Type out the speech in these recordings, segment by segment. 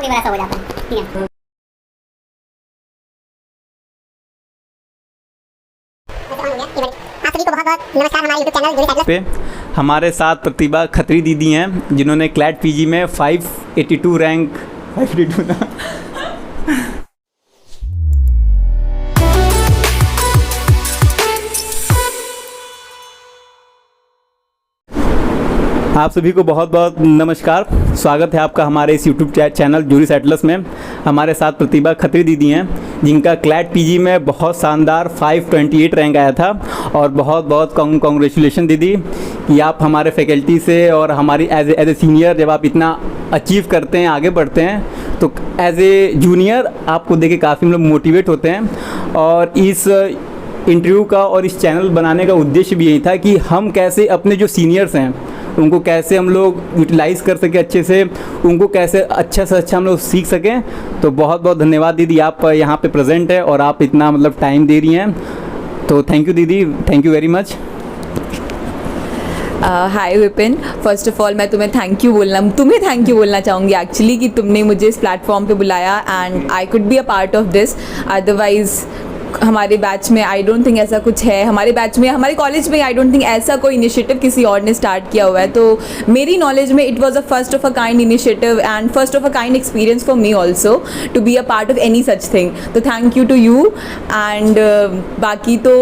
कई बार ऐसा हो जाता है, ठीक है। आप सभी को बहुत बहुत नमस्कार हमारे यूट्यूब चैनल जूरी पे हमारे साथ प्रतिभा खत्री दीदी हैं जिन्होंने क्लैट पीजी में 582 रैंक 582 ना आप सभी को बहुत बहुत नमस्कार। स्वागत है आपका हमारे इस यूट्यूब चैनल जूरी एटलस में। हमारे साथ प्रतिभा खत्री दीदी हैं जिनका क्लैट पीजी में बहुत शानदार 528 रैंक आया था और बहुत बहुत कॉन्ग्रेचुलेशन दीदी कि आप हमारे फैकल्टी से और हमारी एज ए सीनियर जब आप इतना अचीव करते हैं, आगे बढ़ते हैं, तो एज ए जूनियर आपको देख के काफ़ी हम लोग मोटिवेट होते हैं। और इस इंटरव्यू का और इस चैनल बनाने का उद्देश्य भी यही था कि हम कैसे अपने जो सीनियर्स हैं उनको कैसे हम लोग यूटिलाइज़ कर सकें अच्छे से, उनको कैसे अच्छा से अच्छा हम लोग सीख सकें। तो बहुत बहुत धन्यवाद दीदी, आप यहाँ पे प्रेजेंट है और आप इतना मतलब टाइम दे रही हैं, तो थैंक यू दीदी, thank you very much. Hi Vipin, first of all मैं तुम्हें थैंक यू बोलना चाहूँगी एक्चुअली कि तुमने मुझे इस प्लेटफॉर्म पे बुलाया and I could be a part of this. Otherwise हमारे बैच में आई डोंट थिंक ऐसा कुछ है, हमारे बैच में, हमारे कॉलेज में आई डोंट थिंक ऐसा कोई इनिशिएटिव किसी और ने स्टार्ट किया हुआ है। तो मेरी नॉलेज में it was a first of a kind initiative and first of a kind experience for me also to be a part of any such thing. तो thank you to you and बाकी तो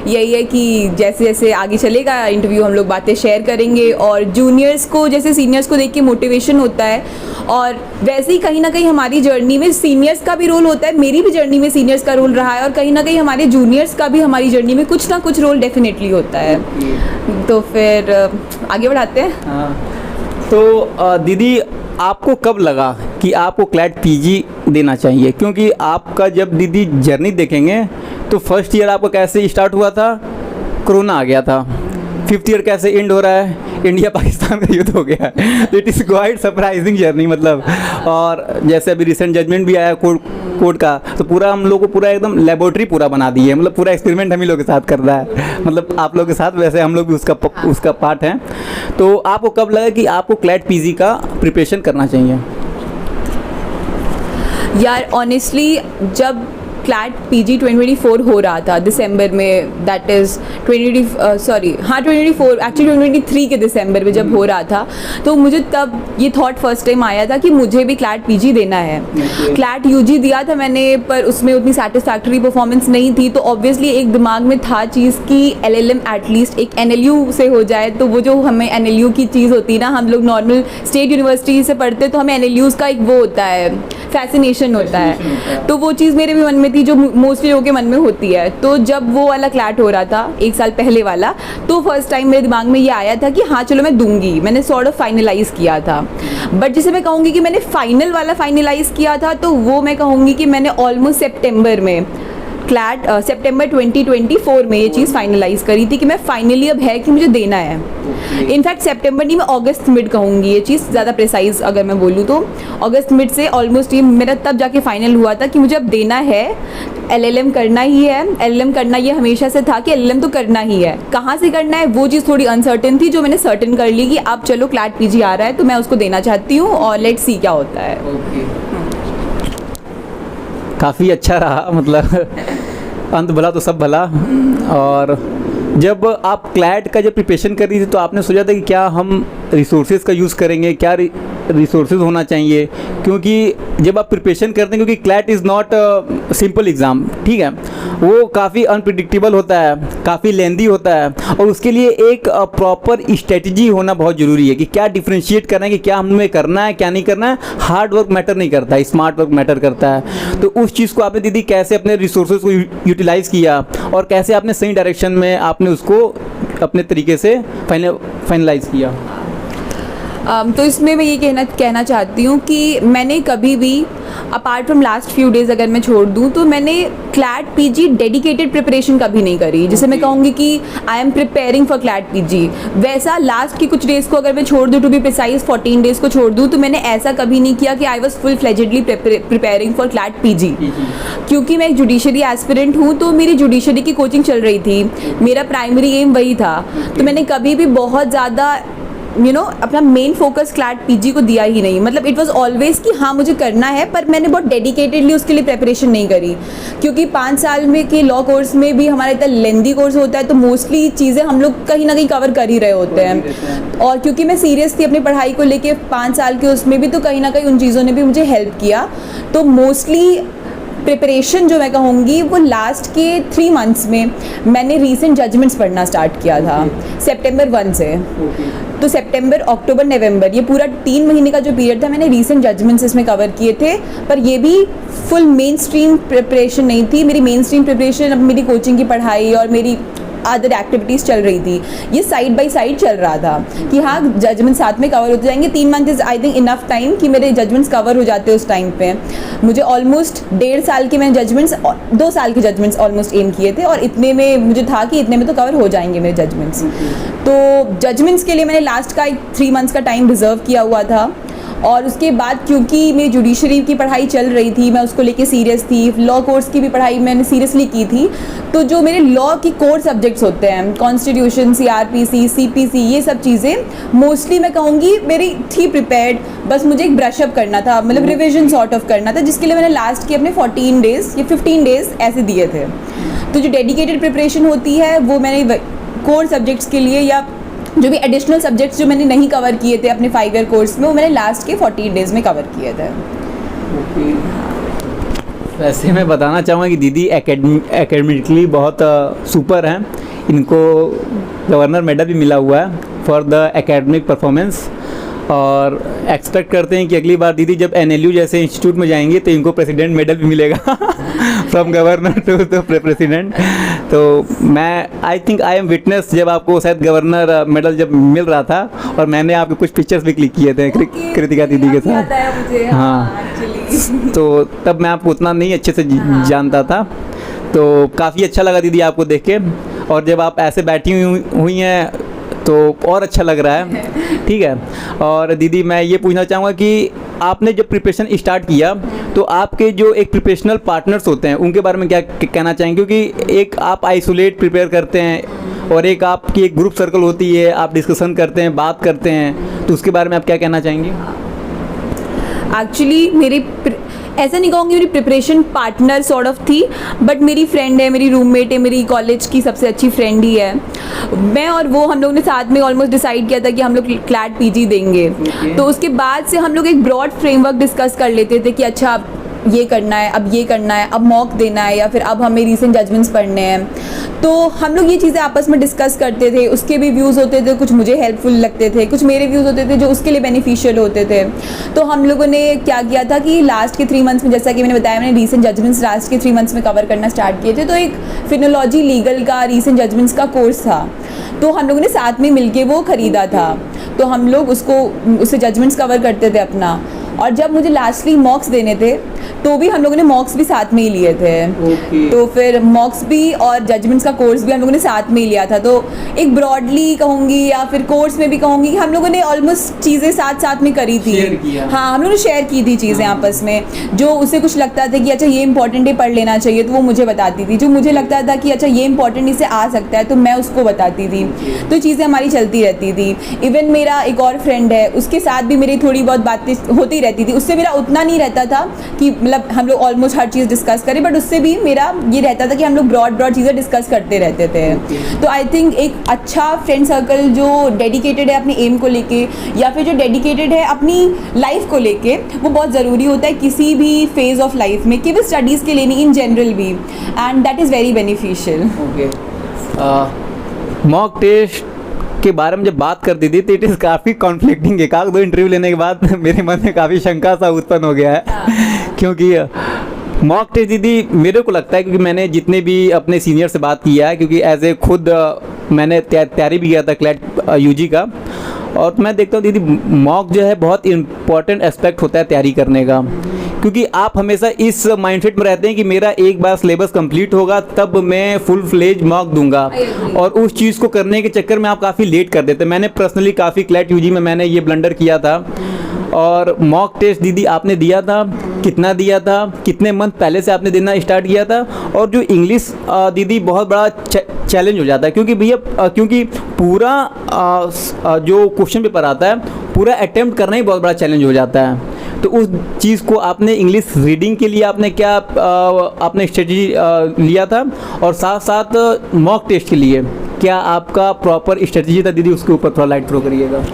यही है कि जैसे जैसे आगे चलेगा इंटरव्यू हम लोग बातें शेयर करेंगे और जूनियर्स को जैसे सीनियर्स को देख के मोटिवेशन होता है और वैसे ही कहीं ना कहीं हमारी जर्नी में सीनियर्स का भी रोल होता है। मेरी भी जर्नी में सीनियर्स का रोल रहा है और कहीं ना कहीं हमारे जूनियर्स का भी हमारी जर्नी में कुछ ना कुछ रोल डेफिनेटली होता है। तो फिर आगे बढ़ाते हैं। तो दीदी आपको कब लगा कि आपको क्लैट पीजी देना चाहिए? क्योंकि आपका जब दीदी जर्नी देखेंगे तो फर्स्ट ईयर आपका कैसे स्टार्ट हुआ था, कोरोना आ गया था, फिफ्थ ईयर कैसे एंड हो रहा है, इंडिया पाकिस्तान का युद्ध हो गया है। It is quite surprising journey मतलब। और जैसे अभी रिसेंट जजमेंट भी आया कोर्ट का, तो पूरा हम लोग को पूरा एकदम लेबोरेटरी पूरा बना दी है, मतलब पूरा एक्सपेरिमेंट हम ही लोग के साथ कर रहा है, मतलब आप लोग के साथ, वैसे हम लोग भी उसका पार्ट हैं। तो आपको कब लगा कि आपको क्लैट पीजी का प्रिपरेशन करना चाहिए? यार ऑनेस्टली जब क्लैट पीजी 2024 हो रहा था दिसंबर में, दैट इज़ 2024 एक्चुअली 2023 के दिसंबर में जब हो रहा था, तो मुझे तब ये थॉट फर्स्ट टाइम आया था कि मुझे भी क्लैट पीजी देना है। क्लैट यूजी दिया था मैंने, पर उसमें उतनी सेटिस्फैक्टरी परफॉर्मेंस नहीं थी, तो ऑब्वियसली एक दिमाग में था चीज़ कि एलएलएम एटलीस्ट एक एनएलयू से हो जाए। तो वो जो हमें एनएलयू की चीज़ होती है ना, हम लोग नॉर्मल स्टेट यूनिवर्सिटी से पढ़ते तो हमें एनएलयूज़ का एक वो होता है, फैसिनेशन होता है, तो वो चीज़ मेरे भी मन में थी जो मोस्टली लोगों के मन में होती है। तो जब वो वाला क्लैट हो रहा था एक साल पहले वाला, तो फर्स्ट टाइम मेरे दिमाग में ये आया था कि हाँ चलो मैं दूंगी। मैंने सॉर्ट ऑफ फाइनलाइज किया था, बट जिसे मैं कहूँगी कि मैंने फाइनल वाला फाइनलाइज किया था, तो वो मैं कहूँगी कि मैंने ऑलमोस्ट सितंबर में क्लैट सितंबर 2024 में ये चीज़ फाइनलाइज करी थी कि मैं फाइनली अब है कि मुझे देना है। इनफैक्ट सितंबर नहीं, मैं अगस्त मिड कहूँगी ये चीज़ ज़्यादा प्रिसाइज अगर मैं बोलूँ तो अगस्त मिड से ऑलमोस्ट ये मेरा तब जाके फाइनल हुआ था कि मुझे अब देना है, एलएलएम करना ही है। एलएलएम करना ये हमेशा से था कि एलएलएम तो करना ही है, कहाँ से करना है वो चीज़ थोड़ी अनसर्टेन थी, जो मैंने सर्टेन कर ली कि अब चलो क्लैट पीजी आ रहा है तो मैं उसको देना चाहती हूँ और लेट्स सी क्या होता है। काफ़ी अच्छा रहा, मतलब अंत भला तो सब भला। और जब आप क्लैट का जब प्रिपरेशन कर रही थी तो आपने सोचा था कि क्या हम रिसोर्सेज का यूज़ करेंगे, क्या रिसोर्सेज होना चाहिए? क्योंकि जब आप प्रिपरेशन करते हैं, क्योंकि CLAT is not simple exam, ठीक है, वो काफ़ी अनप्रिडिक्टेबल होता है, काफ़ी लेंदी होता है, और उसके लिए एक प्रॉपर स्ट्रेटजी होना बहुत ज़रूरी है कि क्या डिफ्रेंशिएट करना है कि क्या हमें करना है क्या नहीं करना है। हार्ड वर्क मैटर नहीं करता है, स्मार्ट वर्क मैटर करता है। तो उस चीज़ को आपने दीदी कैसे अपने रिसोर्सेज को यूटिलाइज़ किया और कैसे आपने सही डायरेक्शन में आपने उसको अपने तरीके से फाइनलाइज़ किया? तो इसमें मैं ये कहना चाहती हूँ कि मैंने कभी भी apart from last few days अगर मैं छोड़ दूँ तो मैंने क्लैट पीजी डेडिकेटेड प्रिपरेशन कभी नहीं करी, जिसे मैं कहूँगी कि I am preparing for CLAT PG. वैसा लास्ट की कुछ डेज़ को अगर मैं छोड़ दूँ, टू बी प्रिसाइज 14 डेज़ को छोड़ दूँ, तो मैंने ऐसा कभी नहीं किया कि I was full फ्लेजेडली preparing for CLAT PG. क्योंकि मैं एक जुडिशरी एस्पिरेंट हूँ, तो मेरी जुडिशरी की कोचिंग चल रही थी, मेरा प्राइमरी एम वही था। तो मैंने कभी भी बहुत ज़्यादा अपना मेन फोकस क्लैट पीजी को दिया ही नहीं। मतलब इट वाज ऑलवेज कि हाँ मुझे करना है, पर मैंने बहुत डेडिकेटेडली उसके लिए प्रिपरेशन नहीं करी, क्योंकि 5 साल में के लॉ कोर्स में भी हमारा इतना लेंदी कोर्स होता है, तो मोस्टली चीज़ें हम लोग कहीं ना कहीं कवर कर ही रहे होते हैं। और क्योंकि मैं सीरियस थी अपनी पढ़ाई को लेके 5 साल के उसमें भी, तो कहीं ना कहीं उन चीज़ों ने भी मुझे हेल्प किया। तो मोस्टली प्रिपरेशन जो मैं कहूँगी वो लास्ट के 3 मंथ्स में मैंने रीसेंट जजमेंट्स पढ़ना स्टार्ट किया था सितंबर 1 से। तो सितंबर, अक्टूबर, नवंबर, ये पूरा 3 महीने का जो पीरियड था मैंने रीसेंट जजमेंट्स इसमें कवर किए थे। पर ये भी फुल मेन स्ट्रीम प्रिपरेशन नहीं थी। मेरी मेन स्ट्रीम प्रिपरेशन अब मेरी कोचिंग की पढ़ाई और मेरी अदर एक्टिविटीज़ चल रही थी, ये साइड बाय साइड चल रहा था कि हाँ जजमेंट साथ में कवर होते जाएंगे। 3 month is I think enough time कि मेरे जजमेंट्स कवर हो जाते उस टाइम पे। मुझे ऑलमोस्ट 1.5 साल के मैंने जजमेंट्स, 2 साल के जजमेंट्स ऑलमोस्ट एम किए थे, और इतने में मुझे था कि इतने में तो कवर हो जाएंगे मेरे जजमेंट्स। तो जजमेंट्स के लिए मैंने लास्ट का 3 मंथ्स का टाइम रिजर्व किया हुआ था। और उसके बाद क्योंकि मेरी जुडिशरी की पढ़ाई चल रही थी, मैं उसको लेके सीरियस थी, लॉ कोर्स की भी पढ़ाई मैंने सीरियसली की थी, तो जो मेरे लॉ की कोर सब्जेक्ट्स होते हैं, कॉन्स्टिट्यूशन, सीआरपीसी, सीपीसी, ये सब चीज़ें मोस्टली मैं कहूँगी मेरी थी प्रिपेयर्ड। बस मुझे एक ब्रशअप करना था, मतलब रिविजन सॉर्ट ऑफ करना था, जिसके लिए मैंने लास्ट के अपने 14 डेज़ या 15 डेज़ ऐसे दिए थे। तो जो डेडिकेटेड प्रिपरेशन होती है वो मैंने कोर सब्जेक्ट्स के लिए, या जो भी एडिशनल सब्जेक्ट्स जो मैंने नहीं कवर किए थे अपने 5 ईयर कोर्स में, वो मैंने लास्ट के 14 डेज़ में कवर किए थे। वैसे मैं बताना चाहूँगा कि दीदी एकेडमिकली बहुत सुपर हैं। इनको गवर्नर मेडल भी मिला हुआ है फॉर द एकेडमिक परफॉर्मेंस, और एक्सपेक्ट करते हैं कि अगली बार दीदी जब NLU जैसे इंस्टीट्यूट में जाएंगी तो इनको प्रेसिडेंट मेडल भी मिलेगा फ्रॉम गवर्नर टू प्रेसिडेंट। तो मैं I think I am witness जब आपको शायद गवर्नर मेडल जब मिल रहा था, और मैंने आपके कुछ पिक्चर्स भी क्लिक किए थे कृतिका दीदी के साथ। हाँ, तो तब मैं आपको उतना नहीं अच्छे से जानता था, तो काफ़ी अच्छा लगा दीदी आपको देख के। और जब आप ऐसे बैठी हुई हैं तो और अच्छा लग रहा है। ठीक है। और दीदी मैं ये पूछना चाहूँगा कि आपने जब प्रिपरेशन स्टार्ट किया तो आपके जो एक प्रिपरेशनल पार्टनर्स होते हैं उनके बारे में क्या कहना चाहेंगे? क्योंकि एक आप आइसोलेट प्रिपेयर करते हैं और एक आपकी एक ग्रुप सर्कल होती है, आप डिस्कशन करते हैं, बात करते हैं, तो उसके बारे में आप क्या कहना चाहेंगे? एक्चुअली मेरी ऐसा नहीं कहूँगी मेरी प्रिपरेशन पार्टनर सॉर्ट ऑफ थी, बट मेरी फ्रेंड है, मेरी रूममेट है, मेरी कॉलेज की सबसे अच्छी फ्रेंड ही है। मैं और वो हम लोग ने साथ में ऑलमोस्ट डिसाइड किया था कि हम लोग क्लैट पीजी देंगे। तो उसके बाद से हम लोग एक ब्रॉड फ्रेमवर्क डिस्कस कर लेते थे कि अच्छा ये करना है, अब ये करना है, अब मॉक देना है, या फिर अब हमें रीसेंट जजमेंट्स पढ़ने हैं। तो हम लोग ये चीज़ें आपस में डिस्कस करते थे। उसके भी व्यूज़ होते थे, कुछ मुझे हेल्पफुल लगते थे, कुछ मेरे व्यूज़ होते थे जो उसके लिए बेनिफिशियल होते थे। तो हम लोगों ने क्या किया था कि लास्ट के 3 मंथ्स में, जैसा कि मैंने बताया, मैंने रीसेंट जजमेंट्स लास्ट के 3 मंथ्स में कवर करना स्टार्ट किए थे। तो एक फिनोलॉजी लीगल का रीसेंट जजमेंट्स का कोर्स था, तो हम लोगों ने साथ में मिलके वो ख़रीदा था। तो हम लोग उससे जजमेंट्स कवर करते थे अपना। और जब मुझे लास्टली मॉक्स देने थे तो भी हम लोगों ने मॉक्स भी साथ में ही लिए थे। तो फिर मॉक्स भी और जजमेंट्स का कोर्स भी हम लोगों ने साथ में ही लिया था। तो एक ब्रॉडली कहूँगी या फिर कोर्स में भी कहूँगी कि हम लोगों ने ऑलमोस्ट चीज़ें साथ में करी थी। हाँ, हम लोगों ने शेयर की थी चीज़ें आपस में। जो उसे कुछ लगता था कि अच्छा ये इंपॉर्टेंट है, पढ़ लेना चाहिए, तो वो मुझे बताती थी। जो मुझे लगता था कि अच्छा ये इंपॉर्टेंट इससे आ सकता है, तो मैं उसको बताती थी। तो चीज़ें हमारी चलती रहती थी। इवन मेरा एक और फ्रेंड है, उसके साथ भी मेरी थोड़ी बहुत बातें होती रहती थी। उससे मेरा उतना नहीं रहता था कि मतलब हम लोग ऑलमोस्ट हर चीज़ डिस्कस करें, बट उससे भी मेरा ये रहता था कि हम लोग ब्रॉड चीज़ें डिस्कस करते रहते थे। तो आई थिंक एक अच्छा फ्रेंड सर्कल जो डेडिकेटेड है अपने एम को लेके, या फिर जो डेडिकेटेड है अपनी लाइफ को लेके, वो बहुत ज़रूरी होता है किसी भी फेज़ ऑफ लाइफ में, केवल स्टडीज़ के लिए नहीं, इन जनरल भी। And that is very beneficial. Mock test के बारे में जब बात करती थी तो इट इज़ काफ़ी कॉन्फ्लिक्टिंग। एक आध 2 इंटरव्यू लेने के बाद मेरे मन में काफ़ी शंका सा उत्पन्न हो गया है क्योंकि मॉक टेस्ट दीदी मेरे को लगता है, क्योंकि मैंने जितने भी अपने सीनियर से बात किया है, क्योंकि एज ए खुद मैंने तैयारी भी किया था क्लैट यूजी का, और मैं देखता हूँ दीदी मॉक जो है बहुत इम्पॉर्टेंट एस्पेक्ट होता है तैयारी करने का, क्योंकि आप हमेशा इस माइंडसेट में रहते हैं कि मेरा एक बार सिलेबस कंप्लीट होगा तब मैं फुल फ्लेज मॉक दूंगा, और उस चीज़ को करने के चक्कर में आप काफ़ी लेट कर देते हैं। मैंने पर्सनली काफ़ी क्लैट यूजी में मैंने ये ब्लंडर किया था। और मॉक टेस्ट दीदी आपने दिया था, कितना दिया था, कितने मंथ पहले से आपने देना स्टार्ट किया था? और जो इंग्लिश दीदी बहुत बड़ा चैलेंज हो जाता है, क्योंकि भैया क्योंकि पूरा जो क्वेश्चन पेपर आता है पूरा अटेम्प्ट करना ही बहुत बड़ा चैलेंज हो जाता है। तो उस चीज़ को आपने इंग्लिश रीडिंग के लिए आपने क्या आपने स्ट्रेटजी लिया था, और साथ साथ मॉक टेस्ट के लिए क्या आपका प्रॉपर स्ट्रेटजी था दीदी, उसके ऊपर थोड़ा लाइट थ्रो करिएगा।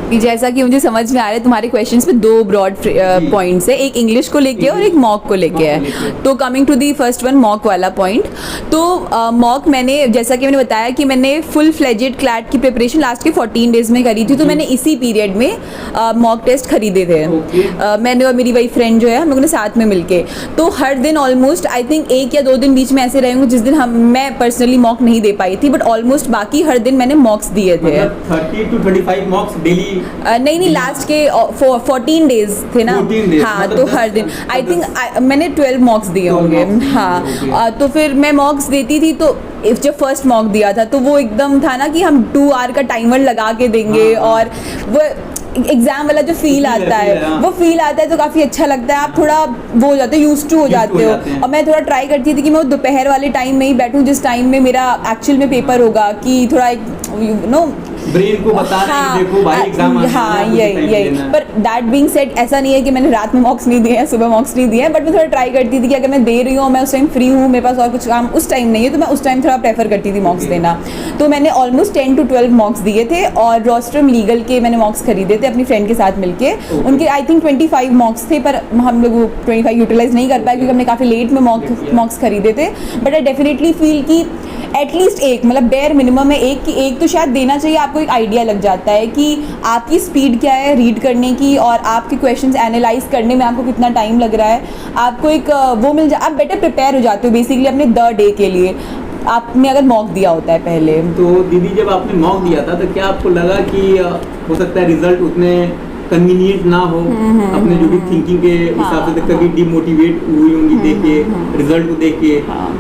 कि जैसा कि मुझे समझ में आ रहा है तुम्हारे क्वेश्चंस में दो ब्रॉड पॉइंट्स है, एक इंग्लिश को लेके और एक मॉक को लेके है। तो coming to the first one, mock वाला पॉइंट, तो मॉक मैंने जैसा कि मैंने बताया कि मैंने फुल फ्लेजेड क्लैट की प्रिपरेशन लास्ट के 14 डेज में करी थी। तो मैंने इसी पीरियड में मॉक टेस्ट खरीदे थे। मैंने और मेरी वही फ्रेंड जो है हम लोगों ने साथ में मिलके, तो हर दिन ऑलमोस्ट आई थिंक 1 या 2 दिन बीच में ऐसे रहे होंगे जिस दिन मैं पर्सनली मॉक नहीं दे पाई थी, बट ऑलमोस्ट बाकी हर दिन मैंने मॉक्स दिए थे। 30 to 35 मॉक्स डेली? नहीं लास्ट के 14 डेज थे ना। हाँ, तो हर दिन आई थिंक मैंने 12 मॉक्स दिए होंगे। हाँ, तो फिर मैं मॉक्स देती थी, तो जब फर्स्ट मॉक दिया था तो वो एकदम था ना कि हम 2 आवर का टाइमर लगा के देंगे, और वो एग्जाम वाला जो फील आता है वो फील आता है तो काफ़ी अच्छा लगता है। आप थोड़ा वो हो जाते हो, यूज्ड टू हो जाते हो। और मैं थोड़ा ट्राई करती थी कि मैं दोपहर वाले टाइम में ही बैठूं जिस टाइम में मेरा एक्चुअल में पेपर होगा, कि थोड़ा एक नो ब्रेन को बता रहे देखो भाई एग्जाम आ, हाँ यही। पर दैट बीइंग सेड ऐसा नहीं है कि मैंने रात में मॉक्स नहीं दिए हैं, सुबह मॉक्स नहीं दिए हैं, बट मैं थोड़ा ट्राई करती थी कि अगर मैं दे रही हूँ, मैं उस टाइम फ्री हूँ, मेरे पास और कुछ काम उस टाइम नहीं है, तो मैं उस टाइम थोड़ा प्रेफर करती थी मॉक्स देना। तो मैंने ऑलमोस्ट 10 to 12 मॉक्स दिए थे, और रोस्ट्रम लीगल के मैंने मॉक्स खरीदे थे अपनी फ्रेंड के साथ मिलके। उनके आई थिंक 25 मॉक्स थे, पर हम लोग 25 यूटिलाइज नहीं कर पाए क्योंकि हमने काफ़ी लेट में मॉक्स खरीदे थे। बट आई डेफिनेटली फील कि एटलीस्ट एक, मतलब बेयर मिनिमम है एक तो शायद देना चाहिए। आपको एक आइडिया लग जाता है कि आपकी स्पीड क्या है रीड करने की, और आपके क्वेश्चंस एनालाइज करने में आपको कितना टाइम लग रहा है। आपको एक वो मिल जाए, आप बेटर प्रिपेयर हो जाते हो बेसिकली अपने द डे के लिए, आपने अगर मॉक दिया होता है पहले। तो दीदी जब आपने मॉक दिया था तो क्या आपको लगा कि हो सकता है रिजल्ट उतने कन्वीनियंट ना हो, अपने जो भी थिंकिंग के हिसाब से, कभी डिमोटिवेट हुई होंगी देख के, रिजल्ट को देख के,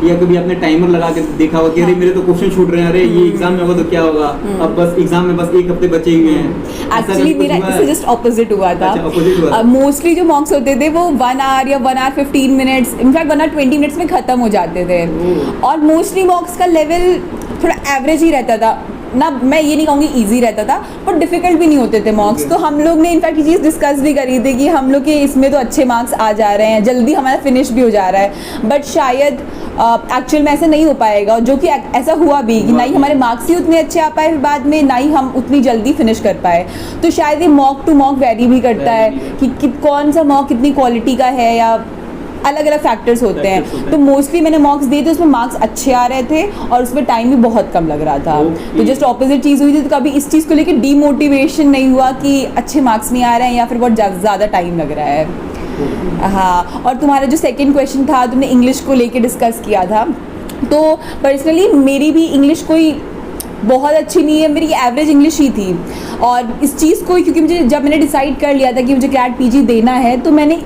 या कभी आपने टाइमर लगा के देखा होगा कि अरे मेरे तो क्वेश्चन छूट रहे हैं, अरे ये एग्जाम में होगा तो क्या होगा, अब बस एग्जाम में बस 1 हफ्ते बचे हुए हैं? एक्चुअली मेरा इससे जस्ट ऑपोजिट हुआ था। मोस्टली जो मॉक्स होते थे वो 1 आवर या 1 hour 15 minutes, in fact 1 hour 20 minutes में खत्म हो जाते थे। और मोस्टली मॉक्स का लेवल थोड़ा एवरेज ही रहता था ना, मैं ये नहीं कहूँगी ईजी रहता था, पर डिफिकल्ट भी नहीं होते थे मॉक्स। तो हम लोग ने इनफैक्ट ये चीज़ डिस्कस भी करी थी कि हम लोग के इसमें तो अच्छे मार्क्स आ जा रहे हैं, जल्दी हमारा फिनिश भी हो जा रहा है, बट शायद एक्चुअल में ऐसा नहीं हो पाएगा, जो कि ऐसा हुआ भी कि ना ही हमारे मार्क्स ही उतने अच्छे आ पाए बाद में, ना ही हम उतनी जल्दी फिनिश कर पाए। तो शायद ये मॉक टू मॉक वेरी भी करता है कि कौन सा मॉक कितनी क्वालिटी का है, या अलग अलग फैक्टर्स होते हैं। तो मोस्टली मैंने मॉक्स दिए थे, उसमें मार्क्स अच्छे आ रहे थे और उसमें टाइम भी बहुत कम लग रहा था। तो जस्ट ऑपोजिट चीज़ हुई थी। तो कभी इस चीज़ को लेकर डीमोटिवेशन नहीं हुआ कि अच्छे मार्क्स नहीं आ रहे हैं या फिर बहुत ज़्यादा टाइम लग रहा है। हाँ, और तुम्हारा जो सेकंड क्वेश्चन था, तुमने इंग्लिश को लेके डिस्कस किया था। तो पर्सनली मेरी भी इंग्लिश कोई बहुत अच्छी नहीं है, मेरी एवरेज इंग्लिश ही थी। और इस चीज़ को क्योंकि मुझे जब मैंने डिसाइड कर लिया था कि मुझे क्लैट पीजी देना है, तो मैंने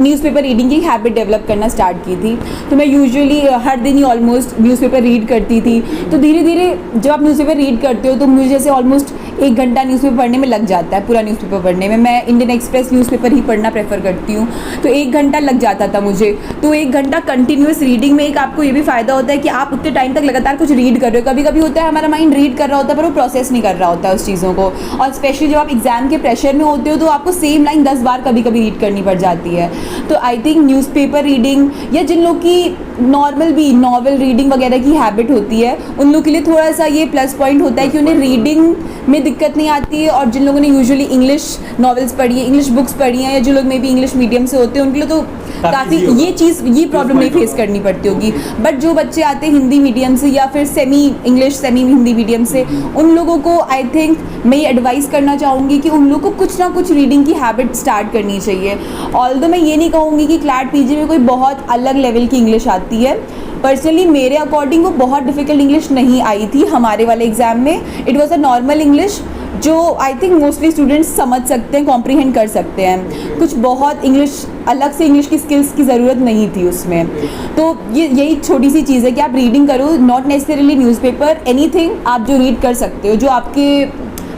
न्यूज़पेपर रीडिंग की हैबिट डेवलप करना स्टार्ट की थी। तो मैं यूजुअली हर दिन ही ऑलमोस्ट न्यूज़पेपर रीड करती थी। तो धीरे धीरे जब आप न्यूज़पेपर रीड करते हो तो मुझे जैसे ऑलमोस्ट 1 घंटा न्यूज़पेपर पढ़ने में लग जाता है, पूरा न्यूज़पेपर पढ़ने में। मैं इंडियन एक्सप्रेस न्यूज़पेपर ही पढ़ना प्रेफर करती हूँ, तो 1 घंटा लग जाता था मुझे। तो 1 घंटा कंटिन्यूस रीडिंग में एक आपको ये भी फ़ायदा होता है कि आप उतने टाइम तक लगातार कुछ रीड कर रहे हो। कभी कभी होता है हमारा माइंड रीड कर रहा होता है पर वो प्रोसेस नहीं कर रहा होता है उस चीज़ों को, और स्पेशली जब आप एग्जाम के प्रेशर में होते हो तो आपको सेम लाइन 10 बार कभी कभी रीड करनी पड़ जाती है। तो आई थिंक न्यूज़पेपर रीडिंग, या जिन लोग की नॉर्मल भी नॉवल रीडिंग वगैरह की हैबिट होती है, उन लोग के लिए थोड़ा सा ये प्लस पॉइंट होता है कि उन्हें रीडिंग में दिक्कत नहीं आती है। और जिन लोगों ने यूजुअली इंग्लिश नॉवेल्स पढ़ी है, इंग्लिश बुक्स पढ़ी हैं, या जो लोग मे बी इंग्लिश मीडियम से होते हैं, उनके लिए तो काफ़ी ये प्रॉब्लम नहीं फेस करनी पड़ती होगी। बट जो बच्चे आते हैं हिंदी मीडियम से या फिर semi English semi Hindi medium से, उन लोगों को आई थिंक मैं ये एडवाइस करना चाहूँगी कि उन लोगों को कुछ ना कुछ रीडिंग की हैबिट स्टार्ट करनी चाहिए। ऑल्दो मैं ये नहीं कहूँगी कि क्लैट पीजी में कोई बहुत अलग लेवल की इंग्लिश आती है। पर्सनली मेरे अकॉर्डिंग वो बहुत डिफ़िकल्ट इंग्लिश नहीं आई थी हमारे वाले एग्ज़ाम में। It was a normal English जो आई थिंक मोस्टली स्टूडेंट्स समझ सकते हैं, कॉम्प्रीहेंड कर सकते हैं। कुछ बहुत इंग्लिश अलग से इंग्लिश की स्किल्स की ज़रूरत नहीं थी उसमें। तो यही छोटी सी चीज़ है कि आप रीडिंग करो, नॉट नेसेसरीली न्यूज़पेपर, एनीथिंग आप जो रीड कर सकते हो, जो आपके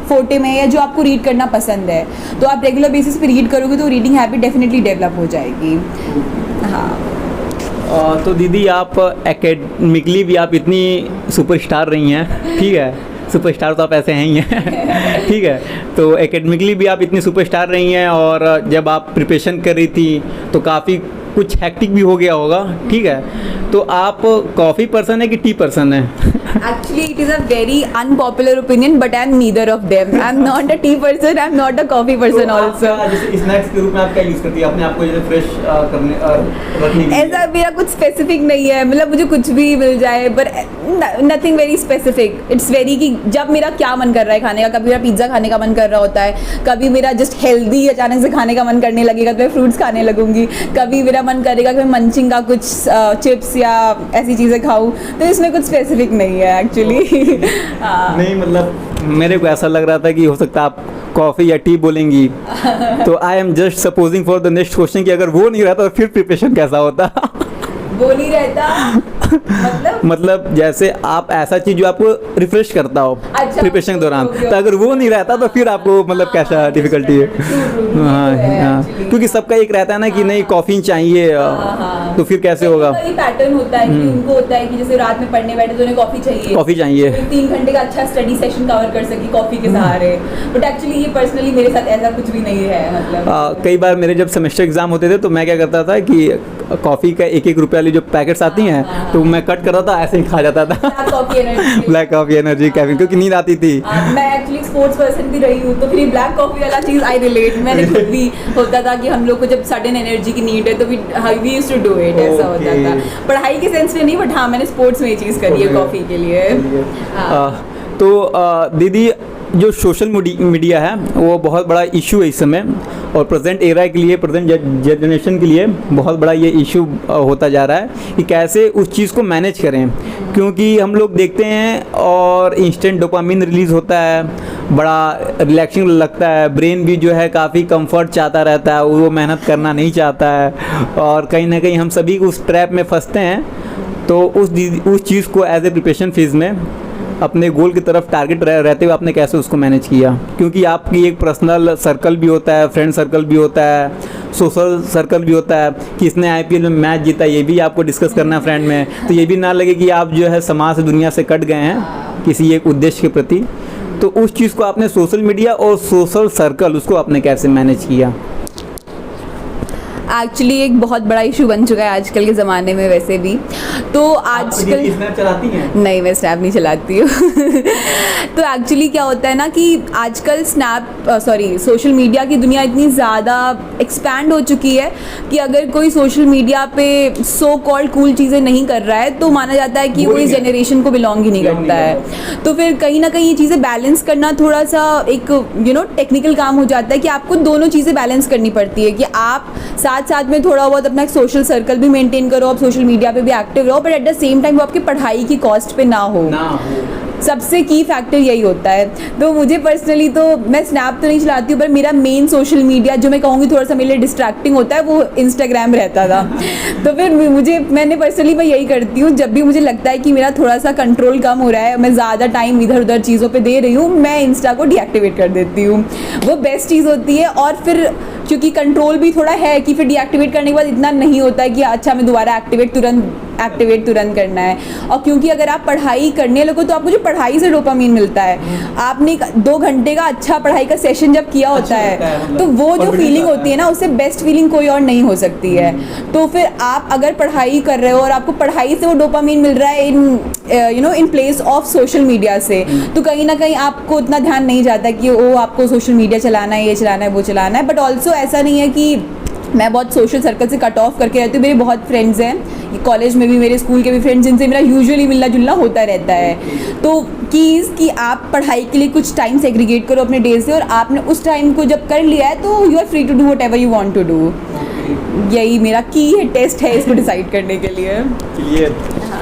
फोटे में या जो आपको रीड करना पसंद है, तो आप रेगुलर बेसिस पे रीड करोगे तो रीडिंग हैबिट डेफिनेटली डेवलप हो जाएगी। हाँ, तो दीदी आप एकेडमिकली भी आप इतनी सुपरस्टार रही हैं, ठीक है, सुपरस्टार तो आप ऐसे हैं ही हैं ठीक है, तो एकेडमिकली भी आप इतनी सुपरस्टार रही हैं और जब आप प्रिपरेशन कर रही थी तो काफ़ी कुछ हैक्टिक भी हो गया होगा, ठीक है, तो आप कॉफ़ी पर्सन है कि टी पर्सन है? Actually, it is a very unpopular opinion, but I am neither of them. I am not a tea person. I am not a coffee person तो आप also. जैसे स्नैक्स के रूप में आप क्या यूज़ करती है अपने आप को जैसे फ्रेश करने रखने के लिए? ऐसा मेरा कुछ स्पेसिफिक नहीं है, मतलब मुझे कुछ भी मिल जाए, पर nothing very specific. It's very कि जब मेरा क्या मन कर रहा है खाने का, कभी मेरा पिज्ज़ा खाने का मन कर रहा होता है, कभी मेरा जस्ट हेल्दी अचानक से खाने का मन करने लगेगा तो मैं फ्रूट्स खाने लगूंगी, कभी मेरा मन करेगा कि मैं मंचिंग का कुछ चिप्स या ऐसी चीज़ें खाऊं, तो इसमें कुछ स्पेसिफिक नहीं है एक्चुअली. नहीं मतलब मेरे को ऐसा लग रहा था कि हो सकता है आप कॉफ़ी या टी बोलेंगी तो I am just supposing for the next question कि अगर वो नहीं रहता तो फिर प्रिपरेशन कैसा होता? वो नहीं रहता मतलब जैसे आप ऐसा चीज जो आपको रिफ्रेश करता हो अच्छा, प्रिपरेशन के दौरान, ओके, तो अगर वो नहीं रहता तो फिर आपको मतलब कैसा डिफिकल्टी है? हाँ हाँ, क्योंकि सबका एक रहता है ना कि नहीं कॉफ़ी चाहिए, तो फिर कैसे होगा? ये पैटर्न होता है कि उनको होता है कि जैसे रात में पढ़ने बैठे तो उन्हें कॉफी चाहिए, कॉफ़ी चाहिए, 3 घंटे का अच्छा स्टडी सेशन कवर कर सकी कॉफी के सहारे. बट एक्चुअली ये पर्सनली मेरे साथ ऐसा कुछ भी नहीं है. मतलब कई बार मेरे जब सेमेस्टर एग्जाम होते थे तो मैं क्या करता था कि कॉफ़ी का 1-1 रुपये वाली जो पैकेट्स आती हैं तो मैं कट करता था, ऐसे ही खा जाता था. ब्लैक कॉफ़ी एनर्जी कैफीन, क्योंकि नींद आती थी. मैं एक्चुअली स्पोर्ट्स पर्सन भी रही हूँ, तो फिर ब्लैक कॉफी वाला चीज़ आई रिलेट. मैंने खुद भी होता था कि हम लोग को जब सडन एनर्जी की नीड है तो we used to do it. ऐसा होता था, पढ़ाई के सेंस में नहीं, बट हाँ मैंने स्पोर्ट्स में ये चीज़ करी है कॉफ़ी के लिए. तो दीदी जो सोशल मीडिया है वो बहुत बड़ा इशू है इस समय, और प्रेजेंट एरा के लिए, प्रेजेंट जनरेशन के लिए बहुत बड़ा ये इशू होता जा रहा है कि कैसे उस चीज़ को मैनेज करें, क्योंकि हम लोग देखते हैं और इंस्टेंट डोपामिन रिलीज़ होता है, बड़ा रिलैक्सिंग लगता है, ब्रेन भी जो है काफ़ी कंफर्ट चाहता रहता है, वो मेहनत करना नहीं चाहता है, और कहीं ना कहीं हम सभी उस ट्रैप में फंसते हैं. तो उस चीज़ को एज ए प्रिपरेशन फेज़ में अपने गोल की तरफ टारगेट रहते हुए आपने कैसे उसको मैनेज किया? क्योंकि आपकी एक पर्सनल सर्कल भी होता है, फ्रेंड सर्कल भी होता है, सोशल सर्कल भी होता है, कि इसने IPL में मैच जीता, ये भी आपको डिस्कस करना है फ्रेंड में, तो ये भी ना लगे कि आप जो है समाज से, दुनिया से कट गए हैं किसी एक उद्देश्य के प्रति. तो उस चीज़ को आपने सोशल मीडिया और सोशल सर्कल उसको आपने कैसे मैनेज किया? एक्चुअली एक बहुत बड़ा इशू बन चुका है आजकल के ज़माने में. वैसे भी तो आजकल स्नैप चलाती हैं? नहीं, मैं स्नैप नहीं चलाती हूँ तो एक्चुअली क्या होता है ना कि आजकल सोशल मीडिया की दुनिया इतनी ज़्यादा एक्सपैंड हो चुकी है कि अगर कोई सोशल मीडिया पे सो कॉल्ड कूल चीज़ें नहीं कर रहा है तो माना जाता है कि वो इस जनरेशन को बिलोंग ही नहीं करता है. तो फिर कहीं ना कहीं ये चीज़ें बैलेंस करना थोड़ा सा एक टेक्निकल काम हो जाता है कि आपको दोनों चीज़ें बैलेंस करनी पड़ती है, कि आप साथ में थोड़ा बहुत अपना एक सोशल सर्कल भी मेंटेन करो, आप सोशल मीडिया पे भी एक्टिव रहो, but at the same time वो आपकी पढ़ाई की कॉस्ट पे ना हो. सबसे की फैक्टर यही होता है. तो मुझे पर्सनली तो मैं स्नैप तो नहीं चलाती हूँ, पर मेरा मेन सोशल मीडिया जो मैं कहूँगी थोड़ा सा मेरे लिए डिस्ट्रैक्टिंग होता है वो इंस्टाग्राम रहता था. तो फिर मैंने पर्सनली मैं यही करती हूँ, जब भी मुझे लगता है कि मेरा थोड़ा सा कंट्रोल कम हो रहा है, मैं ज़्यादा टाइम इधर उधर चीज़ों पर दे रही हूँ, मैं इंस्टा को डीएक्टिवेट कर देती हूँ. वो बेस्ट चीज़ होती है. और फिर क्योंकि कंट्रोल भी थोड़ा है कि फिर डीएक्टिवेट करने के बाद इतना नहीं होता है कि अच्छा मैं दोबारा एक्टिवेट तुरंत करना है. और क्योंकि अगर आप पढ़ाई करने लगो तो आपको जो पढ़ाई से डोपामीन मिलता है, आपने 2 घंटे का अच्छा पढ़ाई का सेशन जब किया होता है तो वो जो फीलिंग होती है ना, उससे बेस्ट फीलिंग कोई और नहीं हो सकती है. तो फिर आप अगर पढ़ाई कर रहे हो और आपको पढ़ाई से वो डोपामीन मिल रहा है in place of social media से, तो कहीं ना कहीं आपको उतना ध्यान नहीं जाता कि वो आपको सोशल मीडिया चलाना है, ये चलाना है, वो चलाना है. बट ऑल्सो ऐसा नहीं है कि मैं बहुत सोशल सर्कल से कट ऑफ करके रहती हूँ. मेरे बहुत फ्रेंड्स हैं कॉलेज में भी, मेरे स्कूल के भी फ्रेंड्स, जिनसे मेरा यूजुअली मिलना जुलना होता रहता है. तो कि आप पढ़ाई के लिए कुछ टाइम सेग्रीगेट करो अपने डे से, और आपने उस टाइम को जब कर लिया है तो you are free to do whatever you want to do. यही मेरा की है, टेस्ट है इसको डिसाइड करने के लिए. चलिए,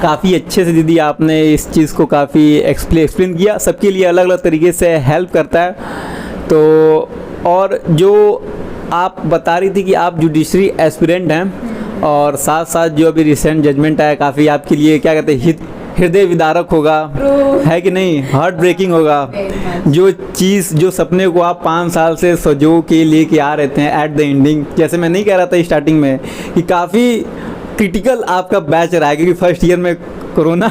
काफ़ी अच्छे से दीदी आपने इस चीज़ को काफ़ी एक्सप्लेन किया. सबके लिए अलग अलग तरीके से हेल्प करता है. तो और जो आप बता रही थी कि आप जुडिशरी एस्पिरेंट हैं, और साथ साथ जो अभी रिसेंट जजमेंट आया काफ़ी आपके लिए क्या कहते हैं हृदय विदारक होगा, है कि नहीं, हार्ट ब्रेकिंग होगा. जो चीज़, जो सपने को आप 5 साल से सजो के लेके आ रहे थे एट द एंडिंग, जैसे मैं नहीं कह रहा था स्टार्टिंग में कि काफ़ी क्रिटिकल आपका बैच रहा है, क्योंकि फर्स्ट ईयर में कोरोना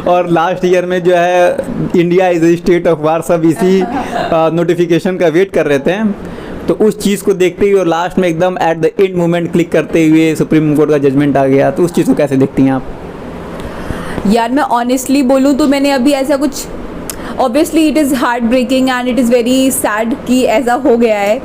और लास्ट ईयर में जो है India is a state of war, सब इसी नोटिफिकेशन का वेट कर रहे थे। तो उस चीज़ को देखते हुए और लास्ट में एकदम at the end moment click करते हुए सुप्रीम कोर्ट का जजमेंट आ गया, तो उस चीज़ को कैसे देखती हैं आप? यार मैं ऑनेस्टली बोलूँ तो मैंने अभी ऐसा कुछ, obviously it is heart breaking and it is very sad कि ऐसा हो गया है।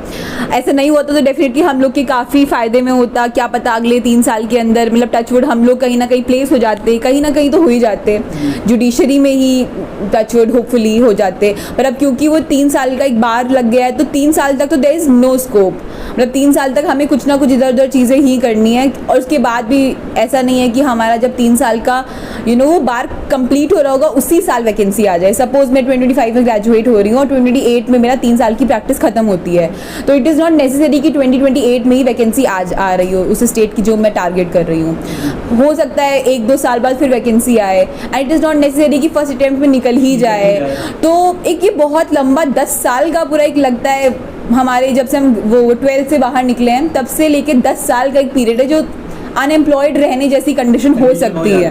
ऐसा नहीं होता तो डेफिनेटली हम लोग के काफ़ी फ़ायदे में होता, क्या पता अगले 3 साल के अंदर मतलब टचवुड हम लोग कहीं ना कहीं प्लेस हो जाते, कहीं ना कहीं तो हो ही जाते, जुडिशरी में ही टचवुड होपफुली हो जाते। पर अब क्योंकि वो 3 साल का एक बार लग गया है तो 3 साल तक तो देयर इज़ नो स्कोप, मतलब 3 साल तक हमें कुछ ना कुछ इधर उधर चीज़ें ही करनी है। और उसके बाद भी ऐसा नहीं है कि हमारा जब 3 साल का वो बार कंप्लीट हो रहा होगा उसी साल वैकेंसी आ जाए। सपोज मैं 2025 में ग्रेजुएट हो रही हूँ और 2028 में मेरा 3 साल की प्रैक्टिस खत्म होती है, तो इट इज़ नॉट नेसेसरी कि 2028 में ही वैकेंसी आज आ रही हो उस स्टेट की जो मैं टारगेट कर रही हूँ। हो सकता है 1-2 साल बाद फिर वैकेंसी आए and it is not necessary कि फर्स्ट अटेम्प्ट में निकल ही जाए। तो एक ये बहुत लंबा 10 साल का पूरा एक लगता है हमारे, जब से हम वो 12th से बाहर निकले हैं तब से लेके 10 साल का एक पीरियड है जो अनएम्प्लॉयड रहने जैसी कंडीशन हो सकती है,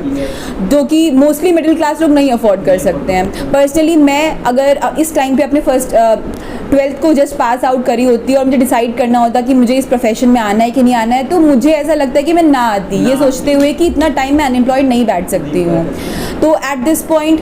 जो कि मोस्टली मिडिल क्लास लोग नहीं अफोर्ड कर सकते हैं। पर्सनली मैं अगर इस टाइम पे अपने 12th को जस्ट पास आउट करी होती और मुझे डिसाइड करना होता कि मुझे इस प्रोफेशन में आना है कि नहीं आना है, तो मुझे ऐसा लगता है कि मैं ना आती, ये सोचते हुए कि इतना टाइम मैं अनएम्प्लॉयड नहीं बैठ सकती हूँ। तो एट दिस पॉइंट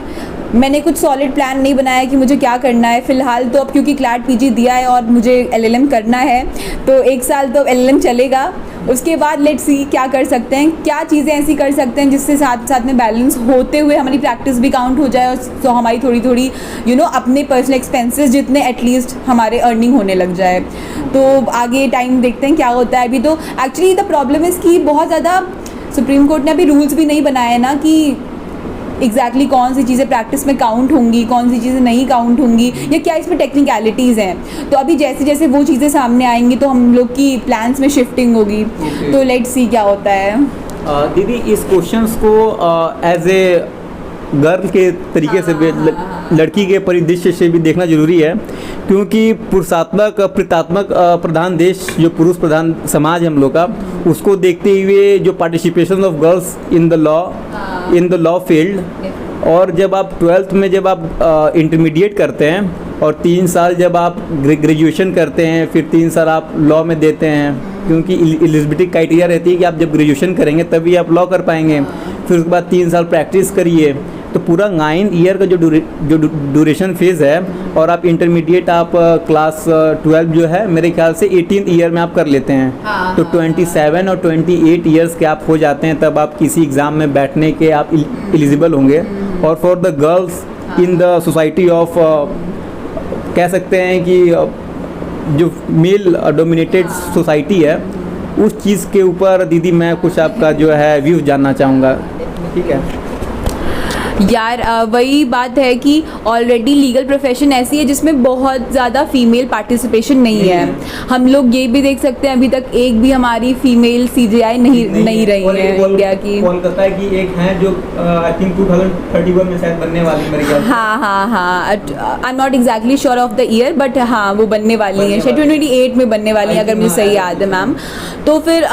मैंने कुछ सॉलिड प्लान नहीं बनाया कि मुझे क्या करना है फ़िलहाल। तो अब क्योंकि क्लैट पीजी दिया है और मुझे LLM करना है तो 1 साल तो LLM चलेगा, उसके बाद लेट्स सी क्या कर सकते हैं, क्या चीज़ें ऐसी कर सकते हैं जिससे साथ साथ में बैलेंस होते हुए हमारी प्रैक्टिस भी काउंट हो जाए और तो हमारी थोड़ी थोड़ी अपने पर्सनल एक्सपेंसेस जितने एटलीस्ट हमारे अर्निंग होने लग जाए। तो आगे टाइम देखते हैं क्या होता है। अभी तो एक्चुअली द प्रॉब्लम इज़ कि बहुत ज़्यादा सुप्रीम कोर्ट ने अभी रूल्स भी नहीं बनाए ना कि एग्जैक्टली कौन सी चीज़ें प्रैक्टिस में काउंट होंगी, कौन सी चीज़ें नहीं काउंट होंगी, या क्या इसमें टेक्निकलिटीज़ हैं। तो अभी जैसे जैसे वो चीज़ें सामने आएंगी तो हम लोग की प्लान्स में शिफ्टिंग होगी। तो लेट्स सी क्या होता है। दीदी इस क्वेश्चंस को एज ए गर्ल के तरीके से भी, लड़की के परिदृश्य से भी देखना जरूरी है, क्योंकि पुरुषात्मक प्रीतात्मक प्रधान देश, जो पुरुष प्रधान समाज हम लोग का, उसको देखते हुए जो participation of girls in the law field, और जब आप 12th में जब आप इंटरमीडिएट करते हैं और 3 साल जब आप ग्रेजुएशन करते हैं, फिर 3 साल आप लॉ में देते हैं, क्योंकि एलिजिबिलिटी क्राइटेरिया रहती है कि आप जब ग्रेजुएशन करेंगे तभी आप लॉ कर पाएंगे। फिर उसके बाद 3 साल प्रैक्टिस करिए, तो पूरा 9 ईयर का जो ड्यूरेशन फेज़ है, और आप इंटरमीडिएट आप क्लास 12 जो है मेरे ख्याल से 18th ईयर में आप कर लेते हैं। तो 27 और 28 ईयर्स के आप हो जाते हैं, तब आप किसी एग्ज़ाम में बैठने के आप एलिजिबल होंगे। और for the girls in the society of, कह सकते हैं कि जो मेल डोमिनेटेड सोसाइटी है, उस चीज़ के ऊपर दीदी मैं कुछ आपका जो है व्यूज़ जानना चाहूँगा। ठीक है यार वही बात है कि ऑलरेडी लीगल प्रोफेशन ऐसी है जिसमें बहुत ज़्यादा फीमेल पार्टिसिपेशन नहीं है। हम लोग ये भी देख सकते हैं अभी तक एक भी हमारी फीमेल CJI नहीं रही है इंडिया की। कोलकाता की एक है जो आई थिंक 2031 में शायद बनने वाली मेरे ख्याल से। हाँ I am not exactly sure of the year, but हाँ वो बनने वाली है, शायद 2028 में बनने वाली है अगर मुझे सही याद है मैम। तो फिर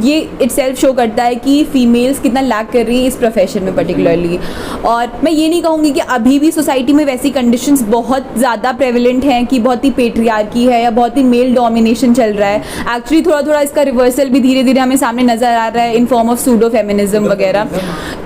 ये इटसेल्फ शो करता है कि फीमेल्स कितना लैक कर रही है इस प्रोफेशन में पर्टिकुलरली। और मैं ये नहीं कहूँगी कि अभी भी सोसाइटी में वैसी कंडीशंस बहुत ज़्यादा प्रेवलेंट हैं कि बहुत ही पेट्रियार्की है या बहुत ही मेल डोमिनेशन चल रहा है। एक्चुअली थोड़ा इसका रिवर्सल भी धीरे धीरे हमें सामने नज़र आ रहा है in form of pseudo feminism वगैरह।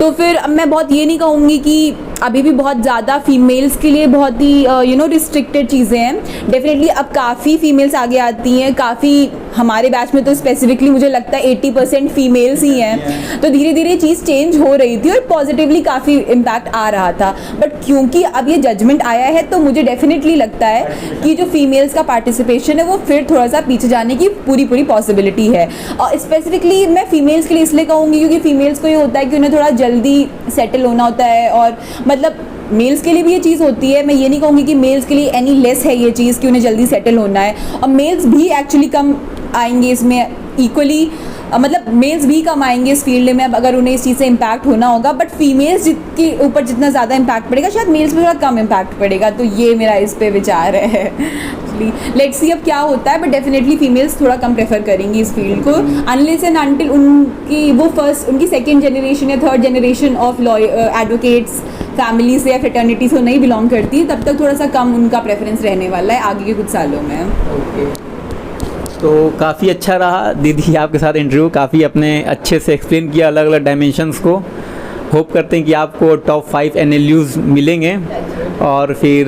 तो फिर मैं बहुत ये नहीं कहूँगी कि अभी भी बहुत ज़्यादा फीमेल्स के लिए बहुत ही रिस्ट्रिक्टेड चीज़ें हैं। डेफिनेटली अब काफ़ी फीमेल्स आगे आती हैं, काफ़ी हमारे बैच में तो स्पेसिफिकली मुझे लगता है 80% फीमेल्स ही हैं। तो धीरे धीरे चीज़ चेंज हो रही थी और पॉजिटिवली काफ़ी इम्पैक्ट आ रहा था। बट क्योंकि अब ये जजमेंट आया है तो मुझे डेफिनेटली लगता है कि जो फीमेल्स का पार्टिसिपेशन है वो फिर थोड़ा सा पीछे जाने की पूरी पॉसिबिलिटी है। और स्पेसिफिकली मैं फीमेल्स के लिए इसलिए कहूँगी क्योंकि फीमेल्स को ये होता है कि उन्हें थोड़ा जल्दी सेटल होना होता है, और मतलब मेल्स के लिए भी ये चीज़ होती है। मैं ये नहीं कहूँगी कि मेल्स के लिए एनी लेस है ये चीज़ कि उन्हें जल्दी सेटल होना है, और मेल्स भी एक्चुअली कम आएंगे इसमें इक्वली। मतलब मेल्स भी कम आएंगे इस फील्ड में अब अगर उन्हें इस चीज़ से इम्पैक्ट होना होगा, बट फीमेल्स के ऊपर जितना ज़्यादा इम्पैक्ट पड़ेगा शायद मेल्स पे थोड़ा कम इम्पैक्ट पड़ेगा। तो ये मेरा इस पे विचार है। लेट्स सी अब क्या होता है, बट डेफिनेटली फीमेल्स थोड़ा कम प्रेफर करेंगी इस फील्ड को अनलेस एंड अनटिल उनकी सेकेंड जनरेशन या third generation of advocates family से या फ्रेटर्निटी से नहीं बिलोंग करती, तब तक थोड़ा सा कम उनका प्रेफरेंस रहने वाला है आगे के कुछ सालों में। तो काफ़ी अच्छा रहा दीदी आपके साथ इंटरव्यू, काफ़ी अपने अच्छे से एक्सप्लेन किया अलग अलग डायमेंशंस को। होप करते हैं कि आपको टॉप 5 NLUs मिलेंगे और फिर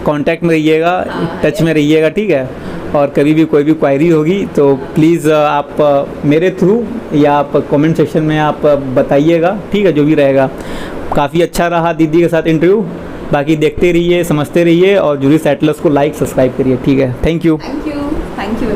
कांटेक्ट में रहिएगा, टच में रहिएगा, ठीक है। और कभी भी कोई भी क्वायरी होगी तो प्लीज़ आप मेरे थ्रू या आप कमेंट सेक्शन में आप बताइएगा, ठीक है, जो भी रहेगा। काफ़ी अच्छा रहा दीदी के साथ इंटरव्यू। बाकी देखते रहिए, समझते रहिए और जूरिस एटलस को लाइक सब्सक्राइब करिए, ठीक है। Thank you. Thank you.